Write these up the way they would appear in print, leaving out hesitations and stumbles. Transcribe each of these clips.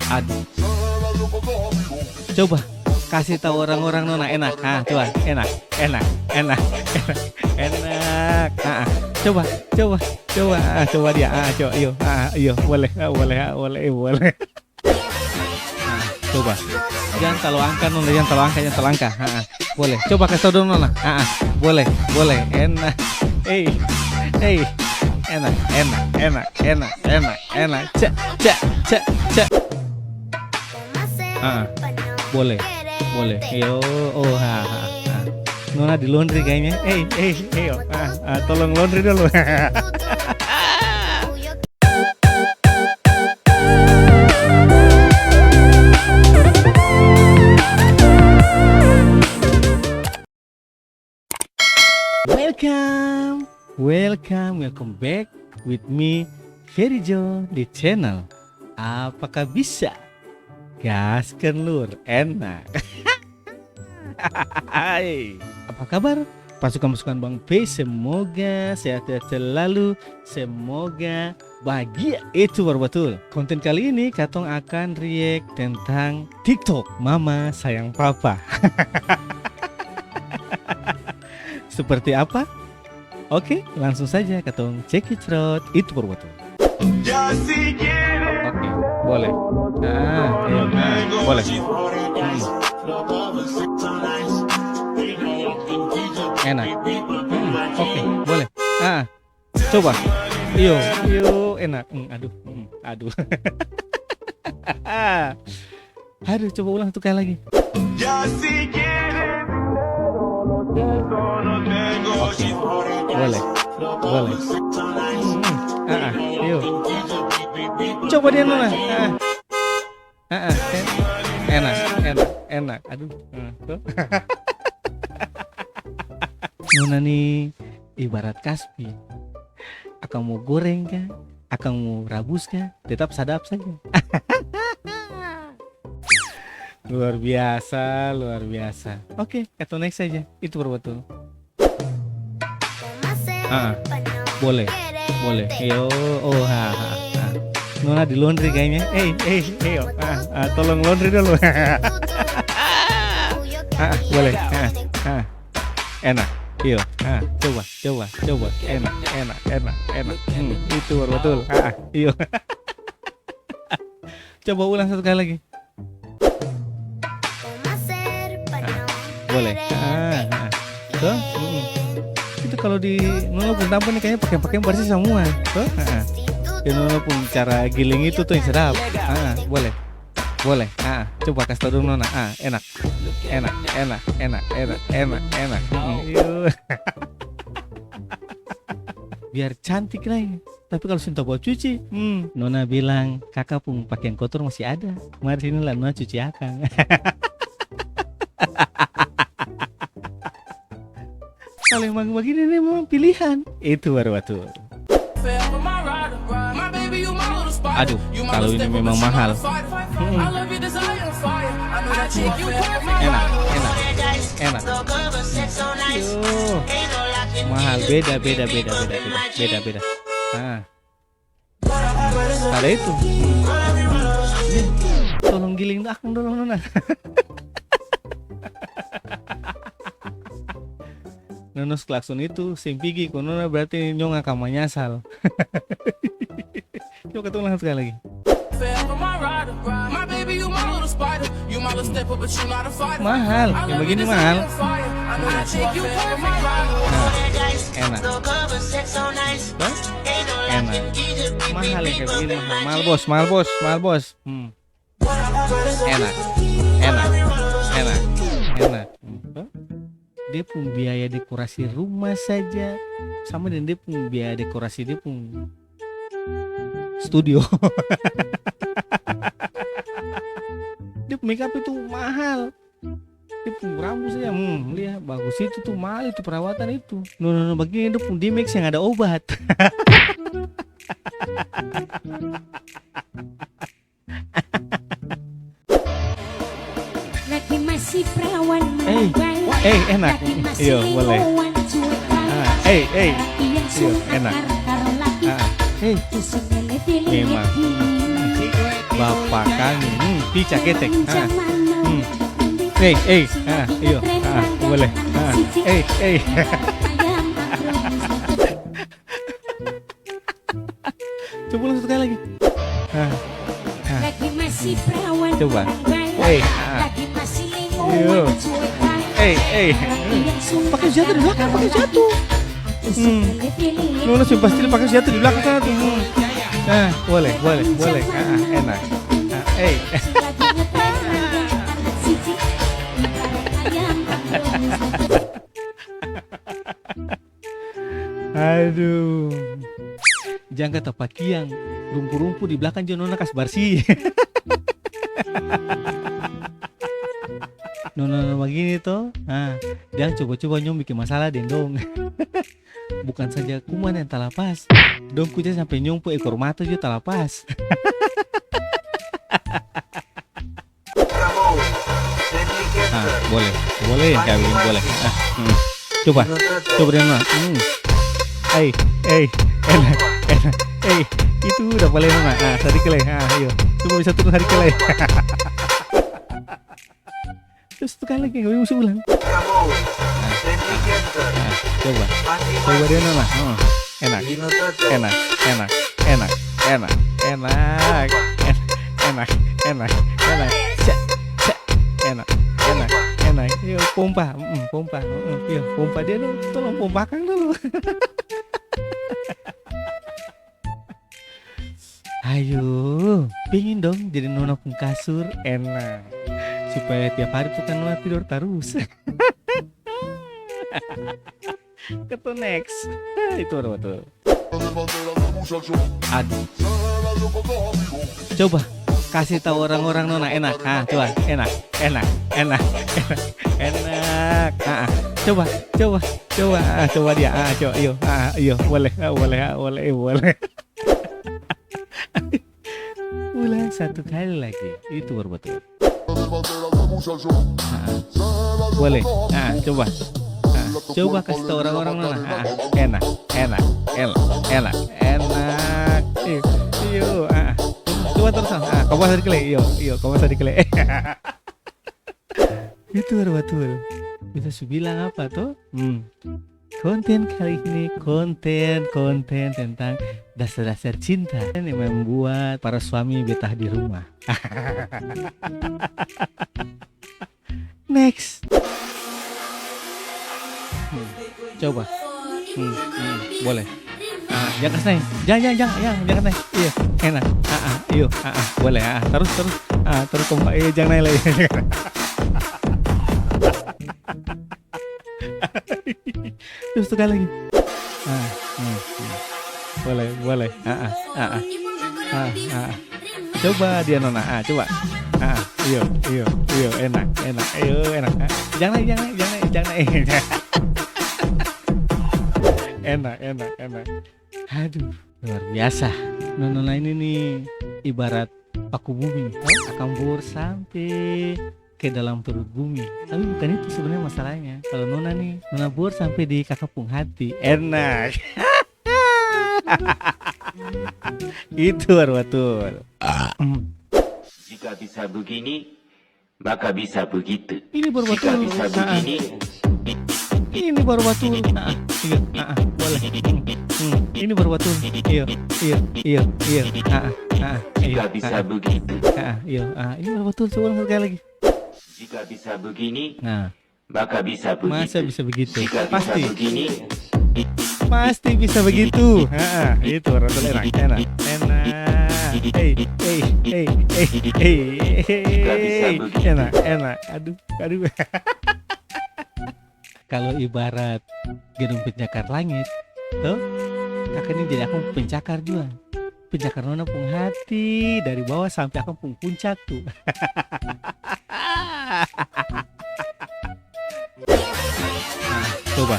Aduh. Coba kasih tahu orang-orang Nona enak. Coba enak. Coba. Coba dia. Coba, iyo, boleh. Coba. Jangan terlalu angka Nona, jangan terlalu angka. Boleh. Coba kasih tahu dong Nona. Boleh. Enak. Enak. Cak. Boleh. Yo, Nona di laundry kayaknya. Tolong laundry dulu. Welcome back with me Ferijo di channel Apakah Bisa. Gaskan lur, enak. Apa kabar pasukan-pasukan Bang P? Semoga sehat-sehat selalu, semoga bahagia. Itu baru betul. Konten kali ini Katong akan react tentang TikTok Mama Sayang Papa. Seperti apa? Oke, langsung saja Katong check it out. Itu baru betul. Oke, boleh. Boleh. Enak. Oke, boleh. Coba. Iyo, enak. Aduh. Aduh, coba ulang tuh kali lagi. Oke, boleh. Yuk. Coba dia Nona. Enak. Aduh. Nona nih ibarat kaspi. Akan mau goreng kah? Akan mau rabus kah? Tetap sadap saja. Luar biasa. Oke, atau next saja. Itu betul. Boleh. Yo, Nona di laundry kayaknya. Tolong laundry dulu. Boleh. Enak. Yo, coba. Enak. Itu baru betul. Iyo. Coba ulang satu kali lagi. Boleh. Tuh. Itu kalau di Nona pun tampon nih kayaknya pakai bersih semua. Tuh. Di Nona pun cara giling itu tuh yang sedap. Boleh. Coba kasih tau dulu Nona. Enak. Biar cantik lah ya. Tapi kalau sinta bawa cuci, Nona bilang kakak pun pakaian kotor masih ada. Mari sini lah Nona cuci akang. Kalau emang begini nih memang pilihan. Itu baru betul. Aduh, kalau ini memang mahal. Enak. Mahal, beda. Ada itu. Tolong giling akang dulu Nona. Nonos klakson itu simpigi Nona berarti nyong akan menyasal. Coba ketemu langsung sekali lagi. Mahal, yang begini mahal. Enak. Mahal yang kayak begini mahal bos. Enak. Dia pun biaya dekorasi rumah saja sama dengan dia pun biaya dekorasi dia pun studio. Dia make up itu mahal. Dia pun rambut saja lihat bagus itu tuh mahal itu perawatan itu. Nono begini dia pun Dimex yang ada obat. Lagi masih perawan. Enak. Iya, boleh. Iya, enak. Memang. Bapak kami. Pica ketek. Iyo. Boleh. Coba ulang satu kali lagi. Coba. Iyo. Pakai jatuh di belakang, pakai jatuh. Nona sih pasti pakai jatuh di belakang sana tuh. Boleh. Enak. Aduh. Jangan kata pakiang rumpu-rumpu di belakang jo nona kas bersih. Nona begini toh. Jangan coba-coba nyom bikin masalah dong. Bukan saja kuman yang tak lepas, dong kuja sampai nyumpu ekor mata juga tak lepas. Boleh kawin boleh. Coba dia nona. Enak. Itu udah boleh nona. Hari kelai. Ayo, coba bisa turun hari kelai. Terus sekali lagi nggak bisa ulang. Coba dia nona. Enak. Enak. Yo pompa. Yo pompa dia dulu. Tolong pompakan dulu. Ayo, pingin dong jadi nona pun kasur enak. Supaya tiap hari tuh kan nona tidur terus. Ketu next. Itu betul. Aduh. Coba kasih tahu orang-orang nona enak. Coba enak. Coba dia. Iyo. Boleh. Ulang satu kali lagi. Itu baru betul. Boleh. Coba. Coba kasih tahu orang-orang nona. Enak. Iyo. Coba terus. Kamu masih dikele. Iyo. Kamu masih dikele. Itu baru betul. Bisa bilang apa tuh? Konten kali ini konten tentang dasar-dasar cinta yang membuat para suami betah di rumah. Next. Coba. Boleh. Jangan naik. Jangan naik. Iya, enak. Iyo. Boleh. Terus kompak. Jangan naik lagi. Terus sekali lagi. Boleh. Coba dia nona. Coba. Iyo. Enak. Jangan naik. Enak. Aduh, luar biasa. Nona ini nih ibarat paku bumi. Akan bor sampai ke dalam perut bumi. Tapi bukan itu sebenarnya masalahnya. Kalau nona bor sampai di kakapung hati. Enak. Itu baru betul. Jika bisa begini, maka bisa begitu. Ini baru betul. Jika bisa begini, ini baru betul. Boleh. Ini baru betul. Iya. jika bisa begitu. Iya. Ini baru betul. Coba sekali lagi. Jika bisa begini, maka bisa begitu. Masa bisa begitu? Jika Pasti. bisa begini, Pasti bisa begitu. Itu baru betul. Enak. Enak. Aduh. Kalau ibarat gedung pencakar langit, tuh kakak ini jadi aku pencakar juga. Pencakar nona pun hati dari bawah sampai aku pun puncak tuh. Coba,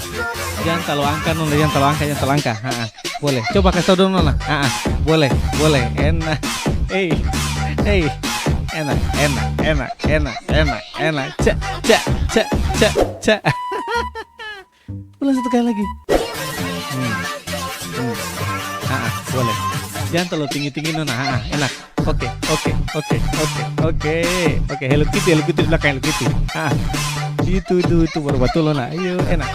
jangan terlalu angka nona, jangan terlalu angka. Boleh. Coba kasih tau dong nona. Boleh. Enak. Enak. Cak. Ulang satu kali lagi. Boleh. Jangan terlalu tinggi nona. Enak. Oke. Oke. Hello Kitty di belakang Hello Kitty. Itu baru betul loh. Nah, ayo enak.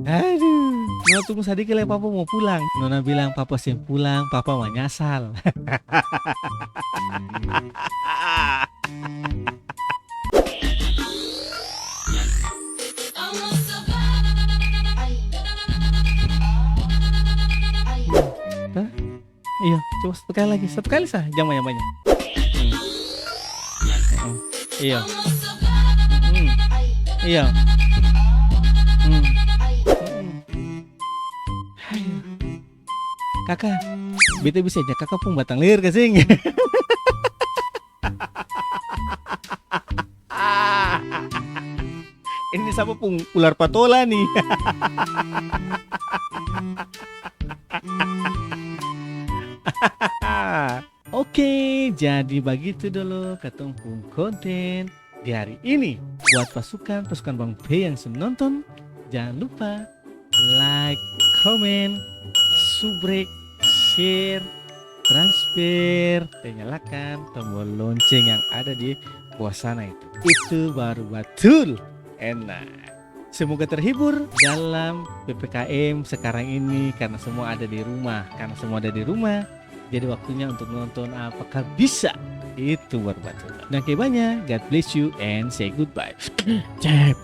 Aduh, Nona tunggu sedikit lah, papa mau pulang. Nona bilang papa sih pulang, papa mau nyasal. Iya, coba satu kali sah, jangan banyak. Iya. Iya. Kakak, beta bisa aja kakak pun batang leher kasing. Ini siapa pun ular patola nih. Oke, jadi begitu dulu katong pun konten di hari ini. Buat pasukan Bang P yang sudah nonton, jangan lupa like, comment, subrek, share, transfer, dan nyalakan tombol lonceng yang ada di bawah sana itu. Itu baru betul enak. Semoga terhibur dalam PPKM sekarang ini karena semua ada di rumah. Jadi waktunya untuk nonton apakah bisa. Itu baru betul. Dan banyak. God bless you and say goodbye. Cep.